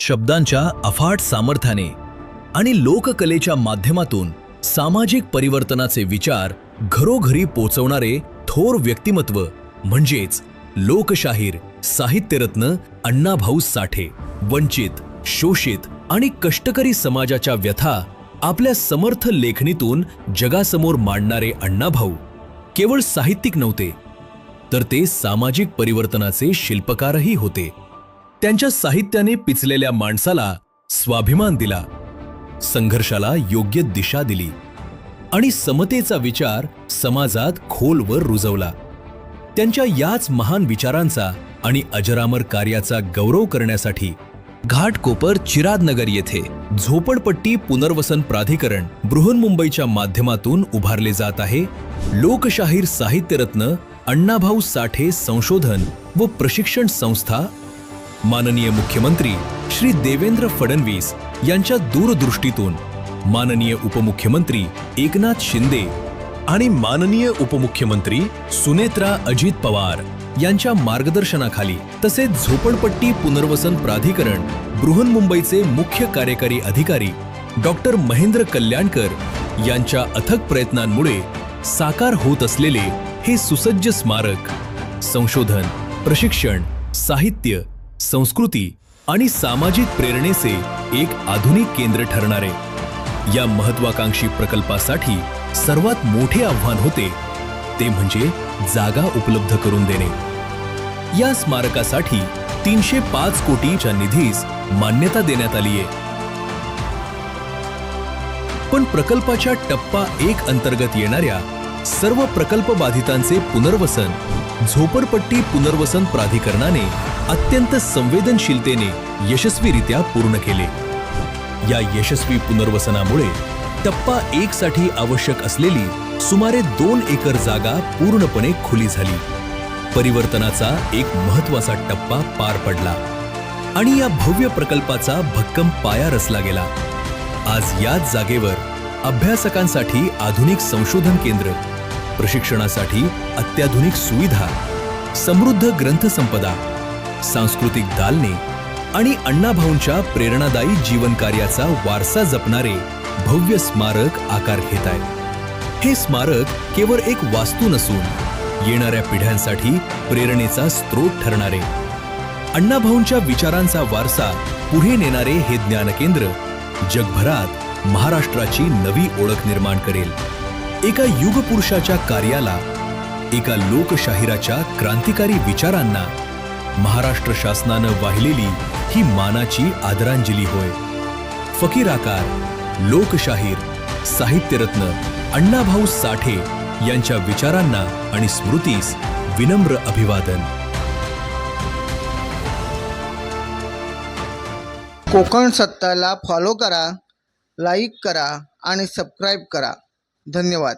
शब्दांच्या अफाट सामर्थ्याने आणि लोककलेच्या माध्यमातून सामाजिक परिवर्तनाचे विचार घरोघरी पोचवणारे थोर व्यक्तिमत्व म्हणजेच लोकशाहीर साहित्यरत्न अण्णाभाऊ साठे। वंचित, शोषित आणि कष्टकरी समाजाच्या व्यथा आपल्या समर्थ लेखणीतून जगासमोर मांडणारे अण्णाभाऊ केवळ साहित्यिक नव्हते, तर ते सामाजिक परिवर्तनाचे शिल्पकारही होते। त्यांच्या साहित्याने पिचलेल्या माणसाला स्वाभिमान दिला, संघर्षाला योग्य दिशा दिली आणि समतेचा विचार समाजात खोलवर रुजवला। त्यांच्या याच महान विचारांचा आणि अजरामर कार्याचा गौरव करण्यासाठी घाटकोपर चिरादनगर येथे झोपडपट्टी पुनर्वसन प्राधिकरण बृहन्मुंबईच्या माध्यमातून उभारले जात आहे लोकशाहीर साहित्यरत्न अण्णाभाऊ साठे संशोधन व प्रशिक्षण संस्था। माननीय मुख्यमंत्री श्री देवेंद्र फडणवीस यांच्या दूरदृष्टीतून माननीय उपमुख्यमंत्री एकनाथ शिंदे आणि माननीय उपमुख्यमंत्री सुनेत्रा अजित पवार यांच्या मार्गदर्शनाखाली तसेच झोपडपट्टी पुनर्वसन प्राधिकरण बृहन्मुंबईचे मुख्य कार्यकारी अधिकारी डॉक्टर महेंद्र कल्याणकर यांच्या अथक प्रयत्नांमुळे साकार होत असलेले हे सुसज्ज स्मारक संशोधन, प्रशिक्षण, साहित्य, संस्कृती आणि सामाजिक प्रेरणेचे एक आधुनिक केंद्र ठरणारे या महत्त्वाकांक्षी प्रकल्पासाठी सर्वात मोठे आव्हान होते ते म्हणजे जागा उपलब्ध करून देणे। या स्मारकासाठी 305 कोटीच्या निधीस मान्यता देण्यात आली आहे। पण प्रकल्पाच्या टप्पा 1 अंतर्गत येणाऱ्या सर्व प्रकल्प बाधितांचे पुनर्वसन झोपडपट्टी पुनर्वसन प्राधिकरणाने अत्यंत संवेदनशीलतेने यशस्वीरित्या पूर्ण केले। या यशस्वी पुनर्वसनामुळे टप्पा 1 साठी आवश्यक असलेली सुमारे 2 एकर जागा पूर्णपणे खुली झाली। परिवर्तनाचा एक महत्त्वाचा टप्पा पार पडला आणि या भव्य प्रकल्पाचा भक्कम पाया रचला गेला। आज याच जागेवर अभ्यासकांसाठी आधुनिक संशोधन केंद्र, प्रशिक्षणासाठी अत्याधुनिक सुविधा, समृद्ध ग्रंथसंपदा, सांस्कृतिक दालने आणि अण्णाभाऊंच्या प्रेरणादायी जीवनकार्याचा वारसा जपणारे भव्य स्मारक आकार घेत आहे। हे स्मारक केवळ एक वास्तू नसून येणाऱ्या पिढ्यांसाठी प्रेरणेचा स्रोत ठरणारे अण्णाभाऊंच्या विचारांचा वारसा पुढे नेणारे हे ज्ञानकेंद्र जगभरात महाराष्ट्राची नवी ओळख निर्माण करेल। एका युगपुरुषाच्या कार्याला, एका लोकशाहिराच्या क्रांतिकारी विचारांना महाराष्ट्र शासनानं वाहिलेली ही मानाची आदरांजली होय। फकीराकार, लोकशाहीर, साहित्यरत्न अण्णाभाऊ साठे यांच्या विचारांना आणि स्मृतीस विनम्र अभिवादन। कोकण सत्ताला फॉलो करा, लाईक करा आणि सबस्क्राईब करा। धन्यवाद।